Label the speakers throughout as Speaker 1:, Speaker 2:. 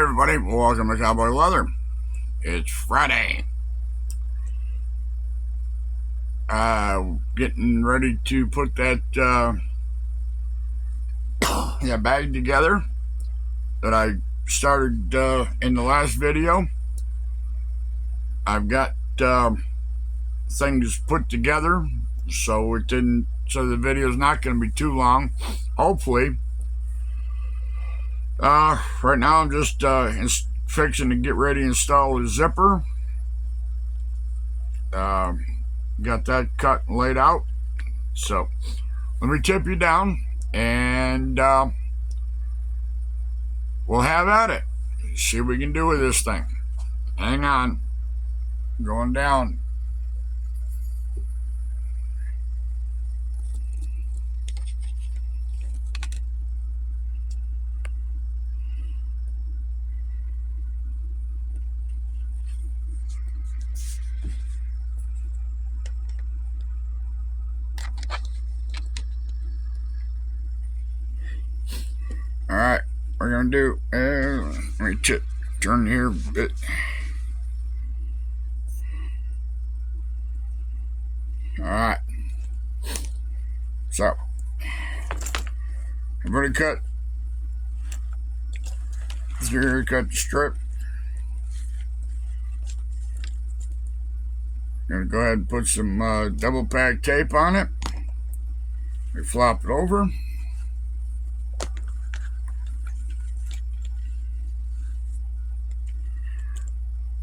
Speaker 1: everybody, welcome to Cowboy Leather. It's Friday. Getting ready to put that bag together that I started in the last video. I've got things put together, so the video's not going to be too long. Hopefully. Right now I'm just fixing to get ready to install a zipper. Got that cut and laid out. So let me tip you down and we'll have at it. See what we can do with this thing. Hang on. Going down. Alright, we're going to do, let me turn here a bit. Alright. So, I've already cut the strip. Gonna go ahead and put some double pack tape on it. We flop it over.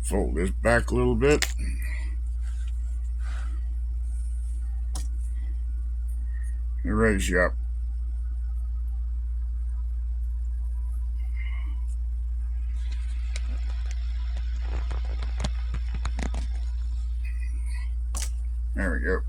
Speaker 1: Fold this back a little bit. And raise you up. There we go.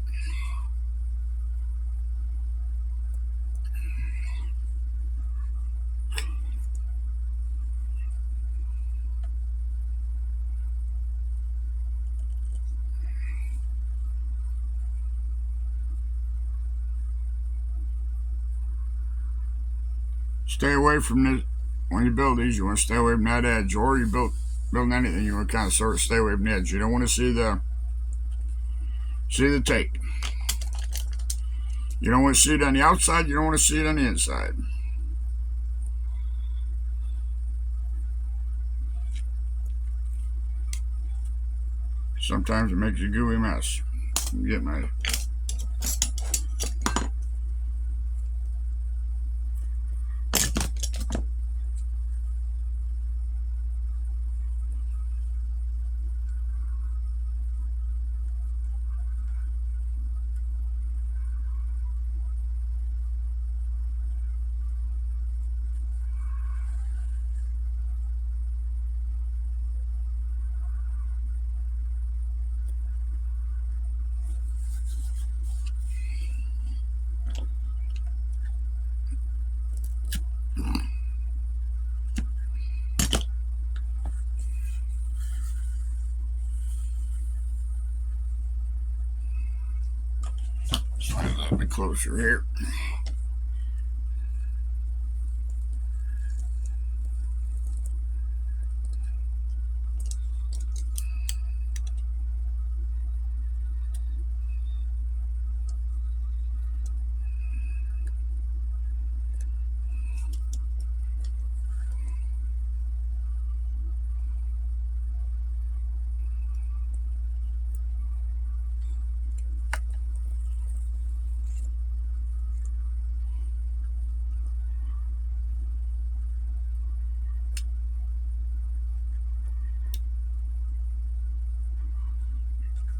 Speaker 1: Stay away from this. When you build these, you want to stay away from that edge. Or you building anything, you want to kind of sort of stay away from the edge. You don't want to see the tape. You don't want to see it on the outside. You don't want to see it on the inside. Sometimes it makes a gooey mess. Get my slide a little bit closer here.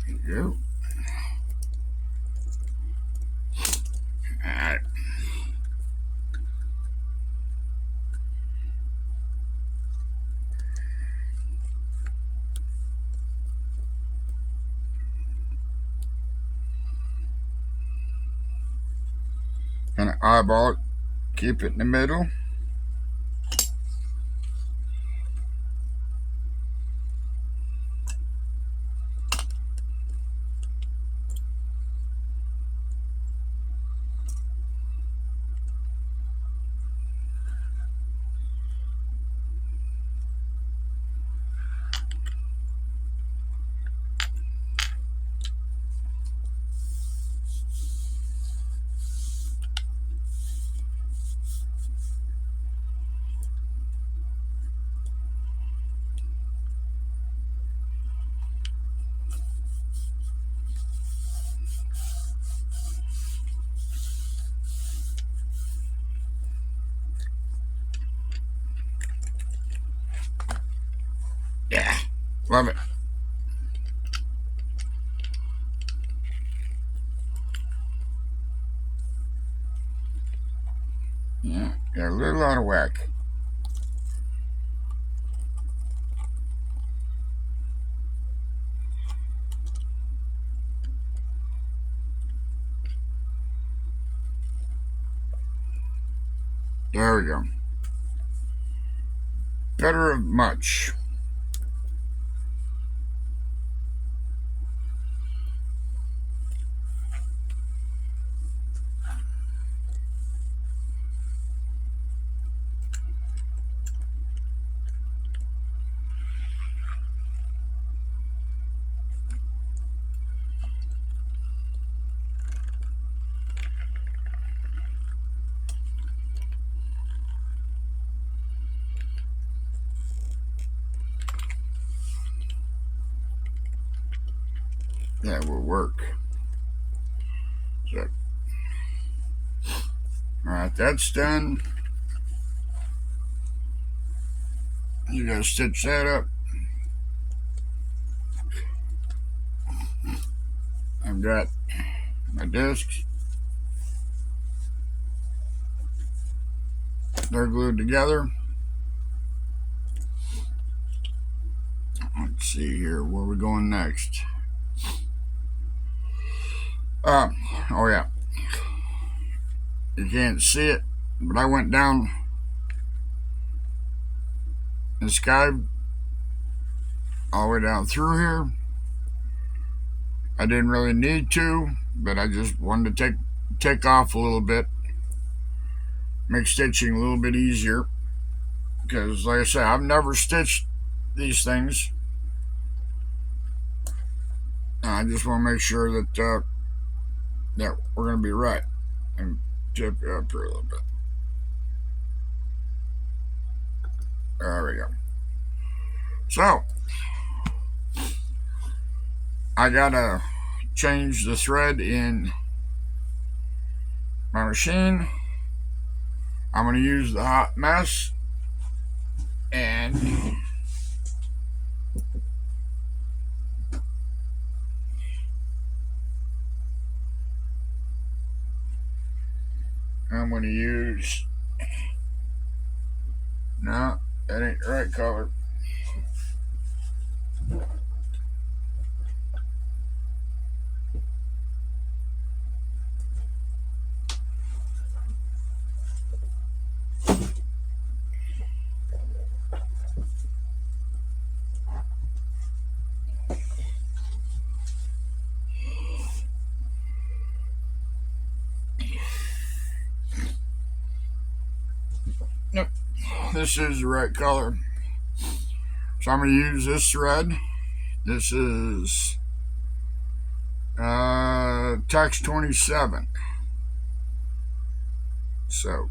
Speaker 1: There you go. Alright. Kind of eyeball it. Keep it in the middle. Love it. Yeah, got a little out of whack. There we go. Better of much. That will work. So, alright, that's done. You gotta stitch that up. I've got my discs. They're glued together. Let's see here, where are we going next? Oh yeah. You can't see it, but I went down the sky all the way down through here. I didn't really need to, but I just wanted to take off a little bit, make stitching a little bit easier, because like I said, I've never stitched these things. I just want to make sure that that we're going to be right. And tip it up here a little bit. There we go. So I gotta change the thread in my machine. I'm going to use the hot mess, and I'm going to use, no, that ain't the right color. Nope, this is the right color. So I'm going to use this thread. This is Tex 27. So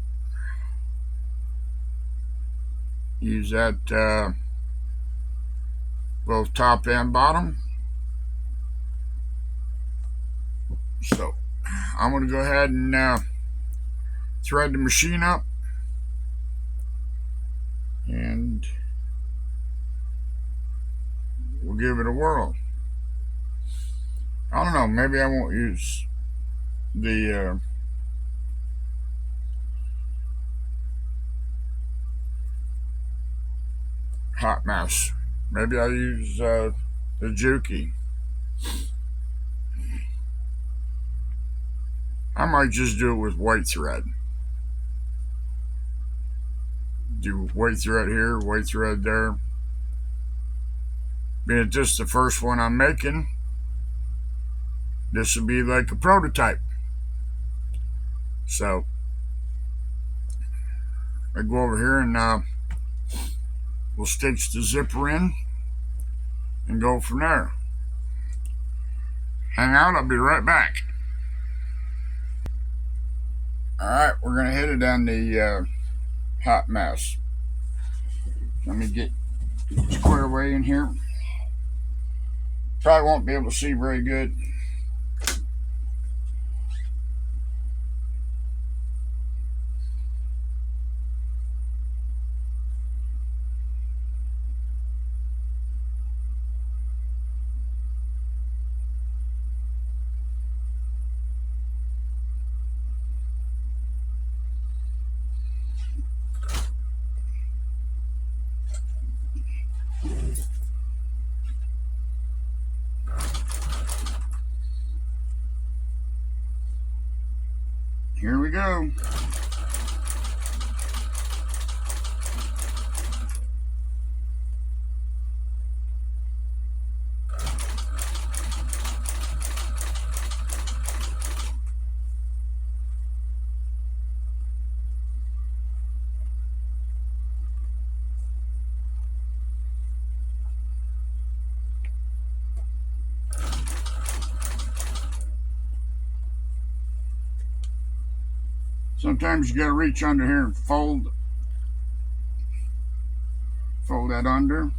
Speaker 1: use that both top and bottom. So I'm going to go ahead and thread the machine up, and we'll give it a whirl. I don't know, maybe I won't use the hot mess. Maybe I'll use the Juki. I might just do it with white thread. Do white thread here, white thread there. Being just the first one I'm making, this will be like a prototype. So I go over here and we'll stitch the zipper in and go from there. Hang out, I'll be right back. Alright, we're going to hit it on the hot mess. Let me get squared away in here. Probably won't be able to see very good. we go. Sometimes you gotta reach under here and fold that under.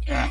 Speaker 1: Yeah.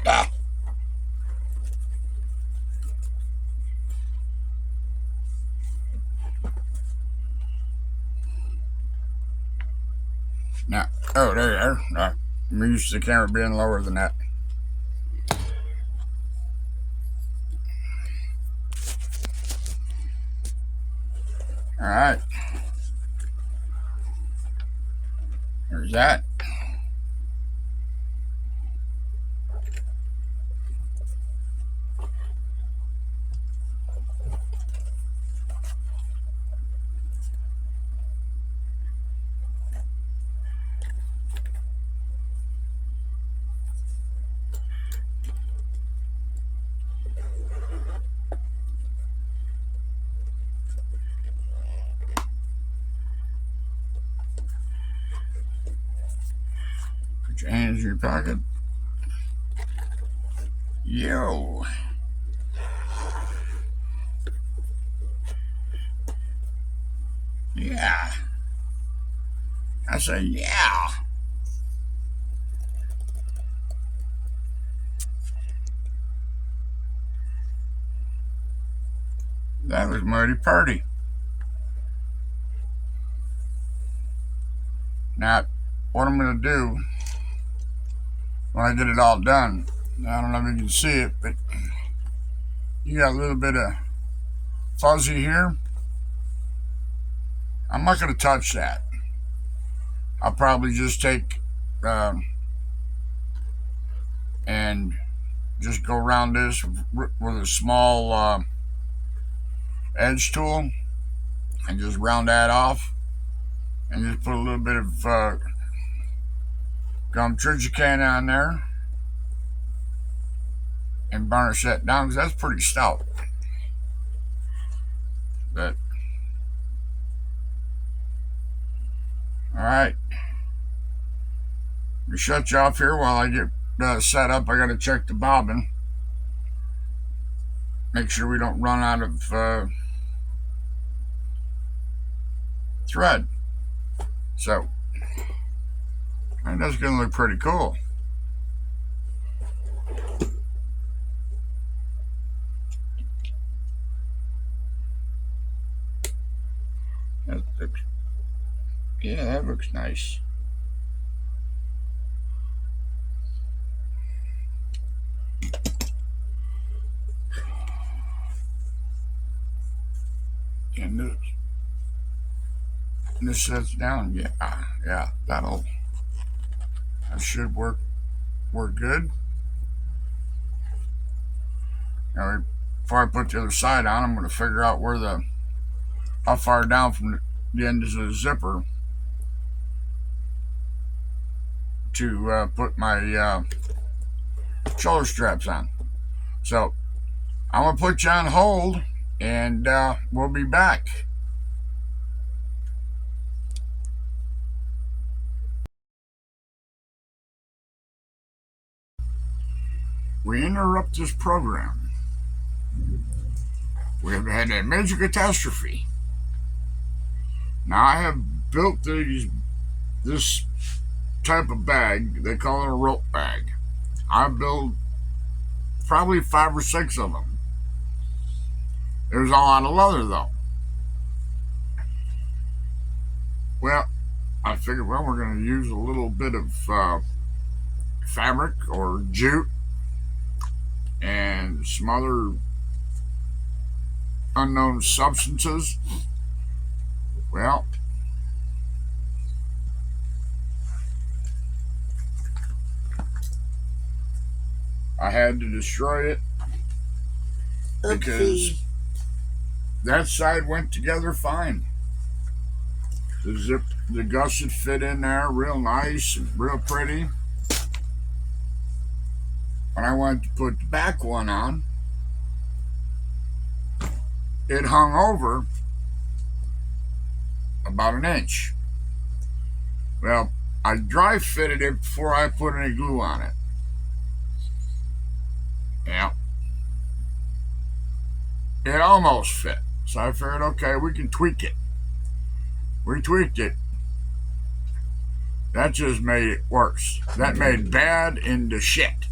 Speaker 1: Ah. Now, oh, there you are. I'm used to the camera being lower than that. All right. There's that. Put your hands in your pocket. Yo. Yeah. I say, yeah. That was mighty party. Now, what I'm going to do when I get it all done, I don't know if you can see it, but you got a little bit of fuzzy here. I'm not going to touch that. I'll probably just take and just go around this with a small edge tool and just round that off and just put a little bit of gum triticane on there and varnish that down because that's pretty stout. But all right, let me shut you off here while I get set up. I got to check the bobbin, make sure we don't run out of thread. So, and that's gonna look pretty cool. Yeah, that looks nice. And this sets down. Yeah, that should work good. Now, before I put the other side on, I'm going to figure out how far down from the end of the zipper to put my shoulder straps on. So I'm going to put you on hold, and we'll be back. We interrupt this program. We have had a major catastrophe. Now, I have built this type of bag. They call it a rope bag. I built probably 5 or 6 of them. It was all out of leather, though. Well, I figured, we're going to use a little bit of fabric or jute and some other unknown substances. Well, I had to destroy it because that side went together fine. The gusset fit in there real nice and real pretty. When I wanted to put the back one on, it hung over about 1 inch. Well, I dry fitted it before I put any glue on it. Yeah. It almost fit. So I figured, okay, we can tweak it. We tweaked it. That just made it worse. That made bad into shit.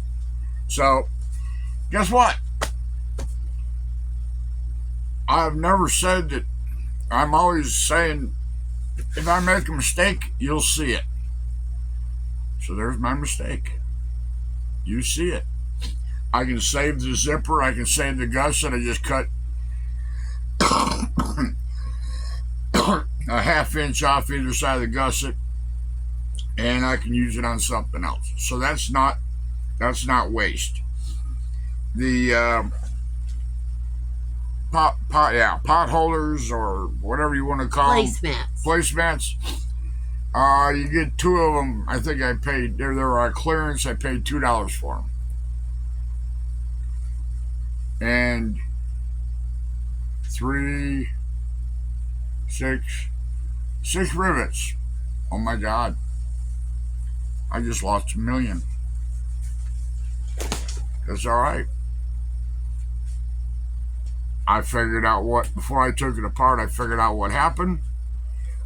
Speaker 1: So, guess what? I've never said that. I'm always saying, if I make a mistake, you'll see it. So there's my mistake. You see it. I can save the zipper. I can save the gusset. I just cut a ½ inch off either side of the gusset, and I can use it on something else. So that's not waste. The pot holders, or whatever you want to call
Speaker 2: Placemats.
Speaker 1: You get 2 of them. I think I paid, they were on clearance. I paid $2 for them. And 6 rivets. Oh my God. I just lost $1 million. That's all right. I figured out before I took it apart, I figured out what happened.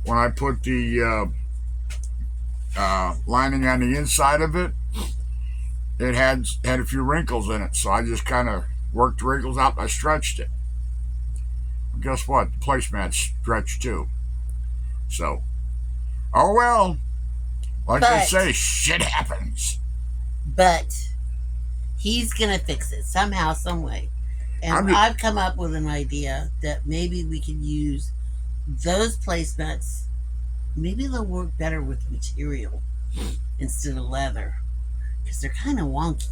Speaker 1: When I put the lining on the inside of it, it had a few wrinkles in it. So I just kind of worked the wrinkles out and I stretched it. And guess what? The placemat stretched too. So, oh well. Like they say, shit happens.
Speaker 2: But he's going to fix it somehow, some way. And I've come up with an idea that maybe we can use those placemats. Maybe they'll work better with material instead of leather, because they're kind of wonky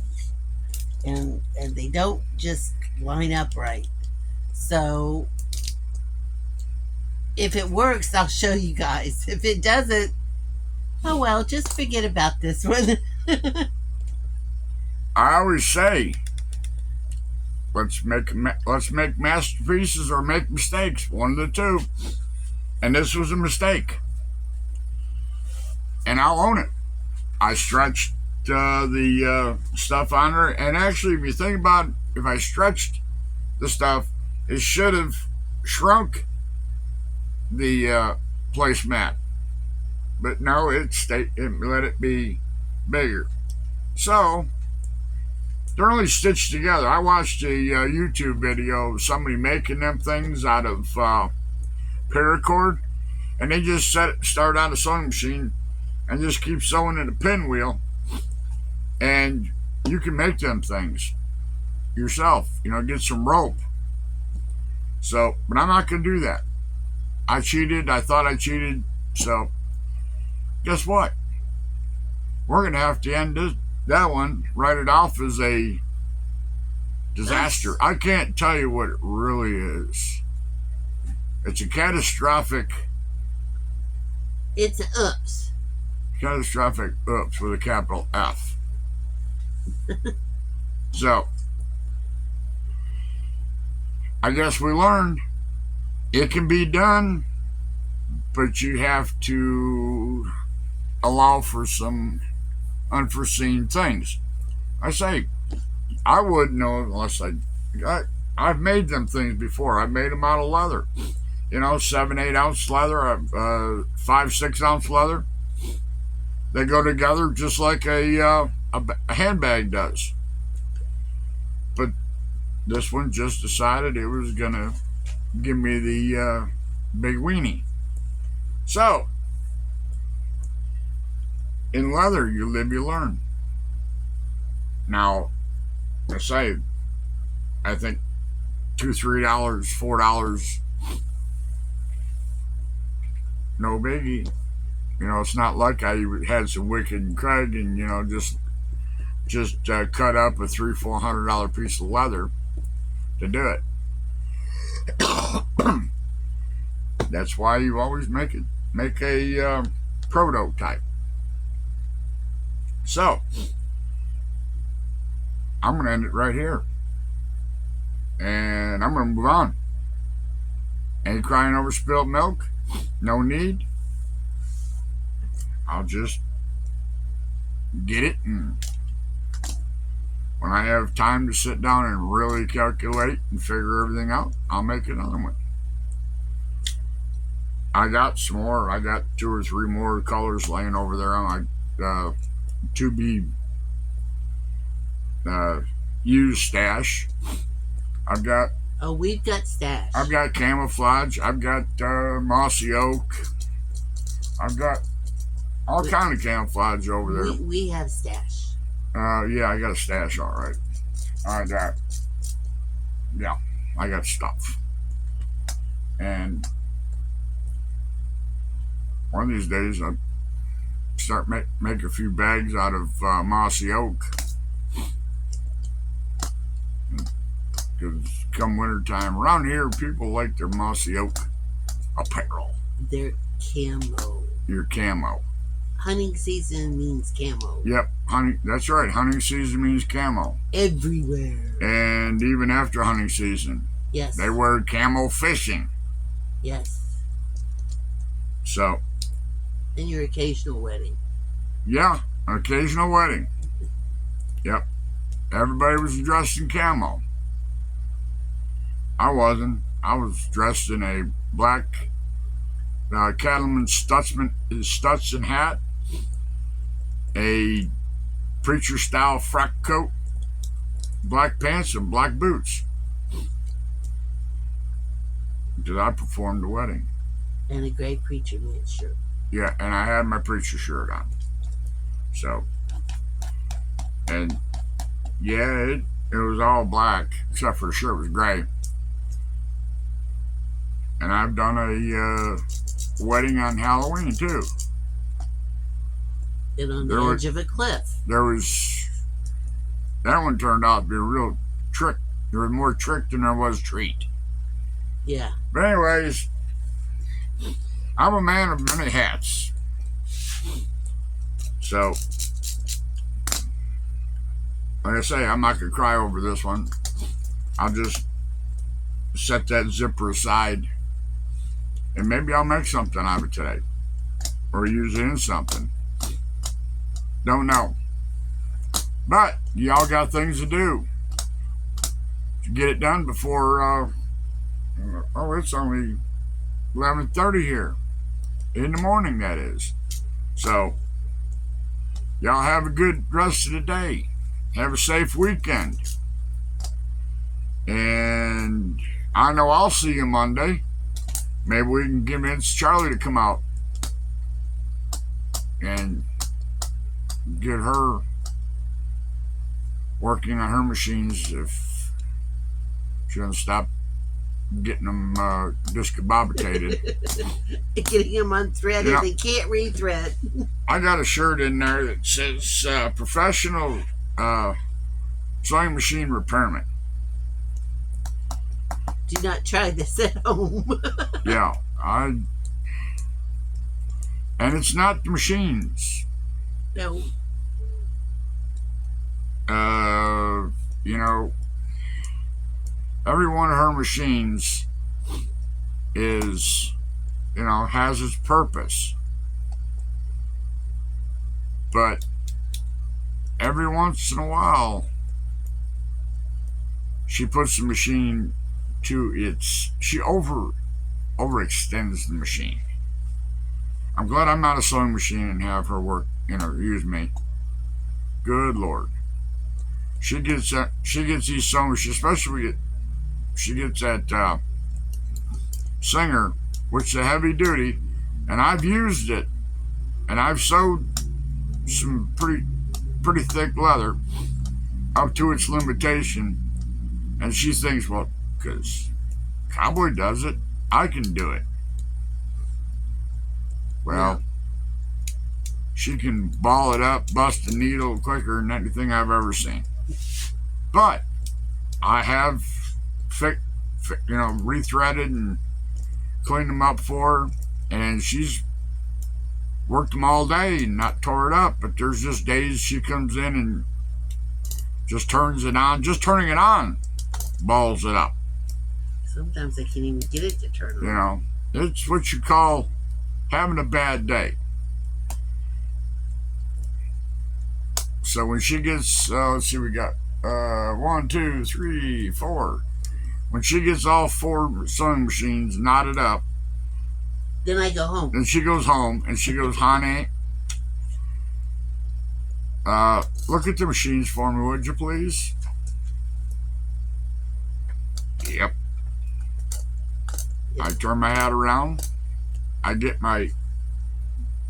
Speaker 2: and they don't just line up right. So if it works, I'll show you guys. If it doesn't, oh well, just forget about this one.
Speaker 1: I always say, let's make masterpieces or make mistakes, one of the two. And this was a mistake, and I'll own it. I stretched the stuff on her, and actually, if you think about it, if I stretched the stuff, it should have shrunk the placemat, but no, it let it be bigger. So they're only stitched together. I watched a YouTube video of somebody making them things out of paracord, and they just start on the sewing machine and just keep sewing in a pinwheel, and you can make them things yourself. Get some rope. So, but I'm not going to do that. I cheated. I thought I cheated. So, guess what? We're going to have to end that one, write it off as a disaster. I can't tell you what it really is. It's a catastrophic.
Speaker 2: It's an oops.
Speaker 1: Catastrophic oops with a capital F. So, I guess we learned it can be done, but you have to allow for some unforeseen things. I say, I wouldn't know unless I've made them things before. I've made them out of leather. 7-8 ounce leather, 5-6 ounce leather. They go together just like a handbag does. But this one just decided it was gonna give me the big weenie. So, in leather, you live, you learn. Now, I say, I think $2, $3, $4, no biggie. It's not like I had some Wicked and Craig and just cut up a $300, $400 piece of leather to do it. That's why you always make a prototype. So, I'm going to end it right here. And I'm going to move on. Ain't crying over spilled milk. No need. I'll just get it, and when I have time to sit down and really calculate and figure everything out, I'll make another one. I got some more. I got 2 or 3 more colors laying over there on my to be used stash. I've got.
Speaker 2: Oh, we've got stash.
Speaker 1: I've got camouflage. I've got mossy oak. I've got all kind of camouflage over there.
Speaker 2: We have stash.
Speaker 1: Yeah, I got a stash, all right. I got stuff. And One of these days, I'll start make a few bags out of mossy oak. Because come wintertime, around here, people like their mossy oak apparel.
Speaker 2: Their camo.
Speaker 1: Your camo.
Speaker 2: Hunting season means camo.
Speaker 1: Yep, hunting. That's right. Hunting season means camo.
Speaker 2: Everywhere.
Speaker 1: And even after hunting season,
Speaker 2: yes,
Speaker 1: they wear camo fishing.
Speaker 2: Yes.
Speaker 1: So.
Speaker 2: And your occasional wedding.
Speaker 1: Yeah, an occasional wedding. Yep. Everybody was dressed in camo. I wasn't. I was dressed in a black cattleman Stetson hat, a preacher-style frock coat, black pants, and black boots. Because I performed the wedding.
Speaker 2: And a gray preacher man shirt.
Speaker 1: Yeah, and I had my preacher shirt on. So, and yeah, it was all black, except for the shirt was gray. And I've done a wedding on Halloween, too.
Speaker 2: And on the edge of a cliff.
Speaker 1: That one turned out to be a real trick. There was more trick than there was treat.
Speaker 2: Yeah.
Speaker 1: But anyways, I'm a man of many hats. So, like I say, I'm not going to cry over this one. I'll just set that zipper aside. And maybe I'll make something out of it today. Or use it in something. Don't know. But, y'all got things to do. To get it done before, it's only 11:30 here. In the morning, that is. So, y'all have a good rest of the day. Have a safe weekend. And I know I'll see you Monday. Maybe we can convince Charlie to come out and get her working on her machines if she doesn't stop getting them discombobulated.
Speaker 2: Getting them unthreaded. You know, they can't rethread.
Speaker 1: I got a shirt in there that says professional sewing machine repairman.
Speaker 2: Do not try this at home.
Speaker 1: Yeah, and it's not the machines.
Speaker 2: No.
Speaker 1: You know, every one of her machines is, has its purpose. But every once in a while, she puts the machine to she overextends the machine. I'm glad I'm not a sewing machine and have her work, use me. Good Lord. She gets these sewing machines, especially she gets that Singer, which is a heavy duty, and I've used it, and I've sewed some pretty thick leather up to its limitation, and she thinks, well, because Cowboy does it, I can do it. Well, she can ball it up, bust a needle quicker than anything I've ever seen. But I have rethreaded and cleaned them up for her, and she's worked them all day and not tore it up. But there's just days she comes in and just turns it on. Just turning it on balls it up.
Speaker 2: Sometimes I can't even get it to turn on.
Speaker 1: It's what you call having a bad day. So when she gets, let's see, we got 1, 2, 3, 4. When she gets all 4 sewing machines knotted up,
Speaker 2: then I go home.
Speaker 1: Then she goes home and she goes, honey, look at the machines for me, would you please? Yep. I turn my hat around. I get my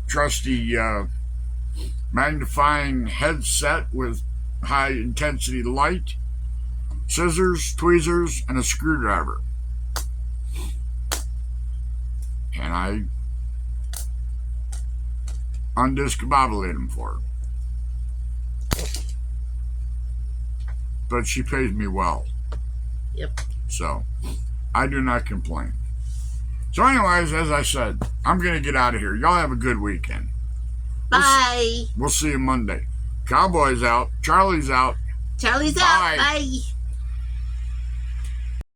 Speaker 1: trusty magnifying headset with high intensity light, scissors, tweezers, and a screwdriver. And I undiscombobulated for it. But she pays me well.
Speaker 2: Yep.
Speaker 1: So, I do not complain. So anyways, as I said, I'm going to get out of here. Y'all have a good weekend.
Speaker 2: Bye.
Speaker 1: We'll see you Monday. Cowboy's out. Charlie's out.
Speaker 2: Charlie's out. Bye.